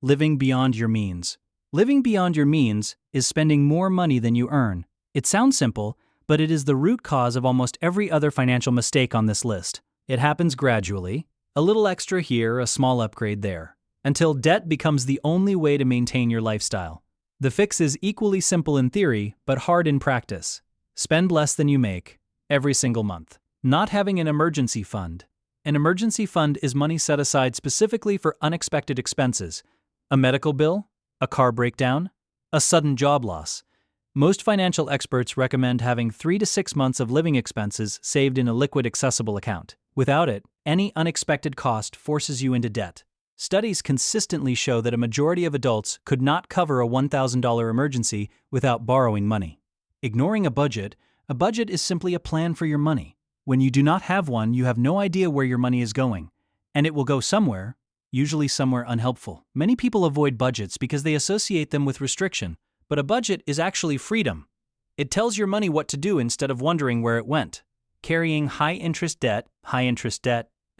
Living beyond your means. Living beyond your means is spending more money than you earn. It sounds simple, but it is the root cause of almost every other financial mistake on this list. It happens gradually, a little extra here, a small upgrade there, until debt becomes the only way to maintain your lifestyle. The fix is equally simple in theory, but hard in practice. Spend less than you make, every single month. Not having an emergency fund. An emergency fund is money set aside specifically for unexpected expenses. A medical bill, a car breakdown, a sudden job loss. Most financial experts recommend having 3 to 6 months of living expenses saved in a liquid accessible account. Without it, any unexpected cost forces you into debt. Studies consistently show that a majority of adults could not cover a $1,000 emergency without borrowing money. Ignoring a budget is simply a plan for your money. When you do not have one, you have no idea where your money is going, and it will go somewhere, usually somewhere unhelpful. Many people avoid budgets because they associate them with restriction, but a budget is actually freedom. It tells your money what to do instead of wondering where it went. Carrying high-interest debt,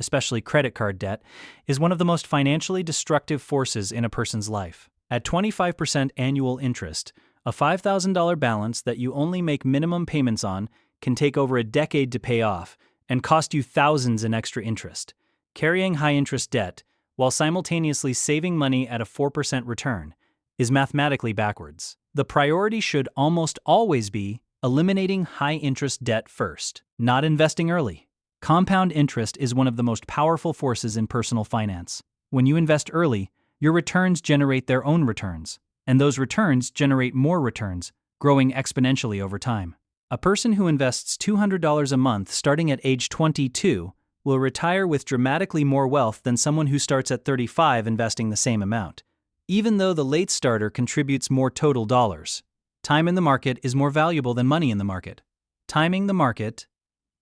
especially credit card debt, is one of the most financially destructive forces in a person's life. At 25% annual interest, a $5,000 balance that you only make minimum payments on can take over a decade to pay off and cost you thousands in extra interest. Carrying high-interest debt, while simultaneously saving money at a 4% return, is mathematically backwards. The priority should almost always be eliminating high-interest debt first, not investing early. Compound interest is one of the most powerful forces in personal finance. When you invest early, your returns generate their own returns, and those returns generate more returns, growing exponentially over time. A person who invests $200 a month starting at age 22 will retire with dramatically more wealth than someone who starts at 35 investing the same amount, even though the late starter contributes more total dollars. Time in the market is more valuable than money in the market. Timing the market.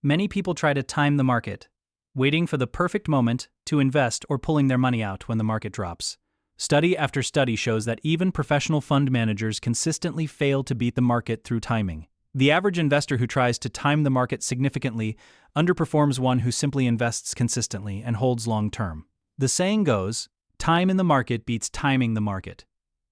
Many people try to time the market, waiting for the perfect moment to invest or pulling their money out when the market drops. Study after study shows that even professional fund managers consistently fail to beat the market through timing. The average investor who tries to time the market significantly underperforms one who simply invests consistently and holds long-term. The saying goes, time in the market beats timing the market.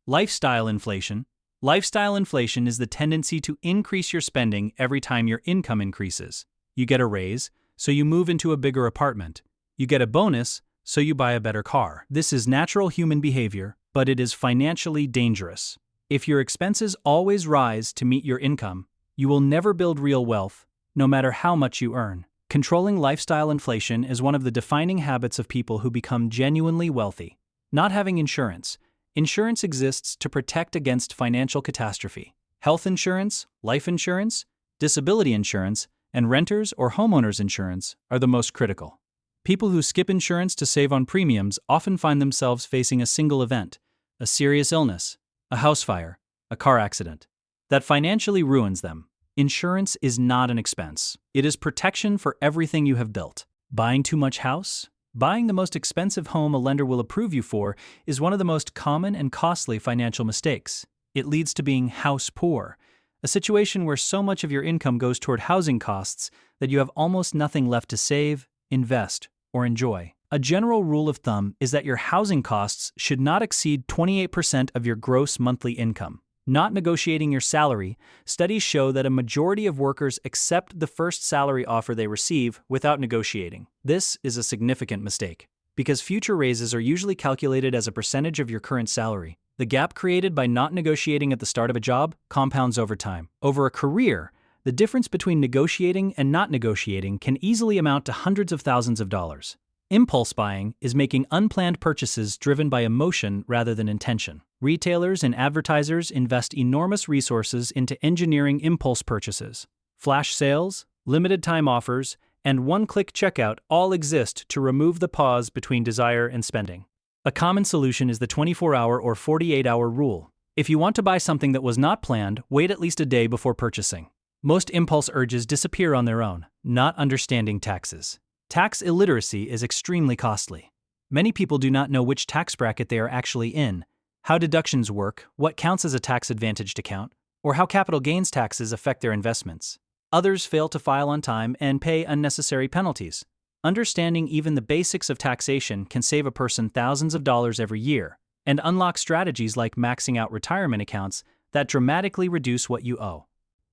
Lifestyle inflation. Lifestyle inflation is the tendency to increase your spending every time your income increases. You get a raise, so you move into a bigger apartment. You get a bonus, so you buy a better car. This is natural human behavior, but it is financially dangerous. If your expenses always rise to meet your income, you will never build real wealth, no matter how much you earn. Controlling lifestyle inflation is one of the defining habits of people who become genuinely wealthy. Not having insurance. Insurance exists to protect against financial catastrophe. Health insurance, life insurance, disability insurance, and renters or homeowners insurance are the most critical. People who skip insurance to save on premiums often find themselves facing a single event, a serious illness, a house fire, a car accident, that financially ruins them. Insurance is not an expense. It is protection for everything you have built. Buying too much house? Buying the most expensive home a lender will approve you for is one of the most common and costly financial mistakes. It leads to being house poor, a situation where so much of your income goes toward housing costs that you have almost nothing left to save, invest, or enjoy. A general rule of thumb is that your housing costs should not exceed 28% of your gross monthly income. Not negotiating your salary, studies show that a majority of workers accept the first salary offer they receive without negotiating. This is a significant mistake, because future raises are usually calculated as a percentage of your current salary. The gap created by not negotiating at the start of a job compounds over time. Over a career, the difference between negotiating and not negotiating can easily amount to hundreds of thousands of dollars. Impulse buying is making unplanned purchases driven by emotion rather than intention. Retailers and advertisers invest enormous resources into engineering impulse purchases. Flash sales, limited time offers, and one-click checkout all exist to remove the pause between desire and spending. A common solution is the 24-hour or 48-hour rule. If you want to buy something that was not planned, wait at least a day before purchasing. Most impulse urges disappear on their own, not understanding taxes. Tax illiteracy is extremely costly. Many people do not know which tax bracket they are actually in, how deductions work, what counts as a tax-advantaged account, or how capital gains taxes affect their investments. Others fail to file on time and pay unnecessary penalties. Understanding even the basics of taxation can save a person thousands of dollars every year, and unlock strategies like maxing out retirement accounts that dramatically reduce what you owe.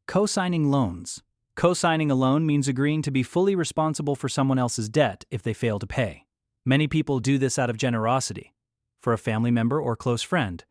Co-signing loans. Co-signing a loan means agreeing to be fully responsible for someone else's debt if they fail to pay. Many people do this out of generosity, for a family member or close friend,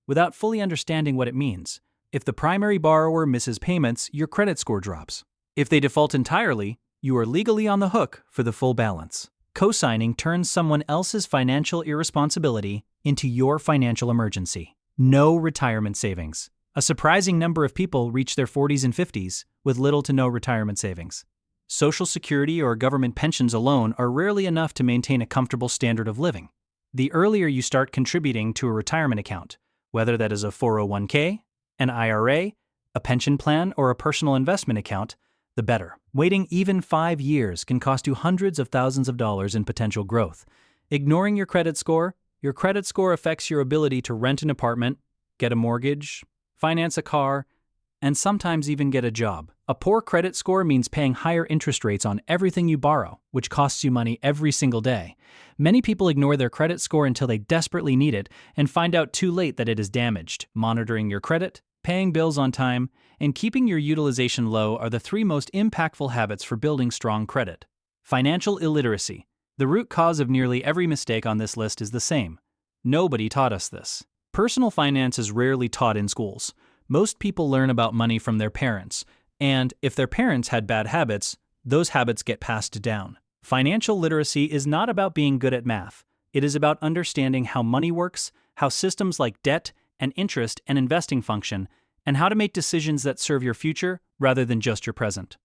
without fully understanding what it means. If the primary borrower misses payments, your credit score drops. If they default entirely, you are legally on the hook for the full balance. Co-signing turns someone else's financial irresponsibility into your financial emergency. No retirement savings. A surprising number of people reach their 40s and 50s with little to no retirement savings. Social Security or government pensions alone are rarely enough to maintain a comfortable standard of living. The earlier you start contributing to a retirement account, whether that is a 401k, an IRA, a pension plan, or a personal investment account, the better. Waiting even 5 years can cost you hundreds of thousands of dollars in potential growth. Ignoring your credit score affects your ability to rent an apartment, get a mortgage, finance a car, and sometimes even get a job. A poor credit score means paying higher interest rates on everything you borrow, which costs you money every single day. Many people ignore their credit score until they desperately need it and find out too late that it is damaged. Monitoring your credit, paying bills on time, and keeping your utilization low are the 3 most impactful habits for building strong credit. Financial illiteracy. The root cause of nearly every mistake on this list is the same. Nobody taught us this. Personal finance is rarely taught in schools. Most people learn about money from their parents, and if their parents had bad habits, those habits get passed down. Financial literacy is not about being good at math. It is about understanding how money works, how systems like debt and interest and investing function, and how to make decisions that serve your future rather than just your present.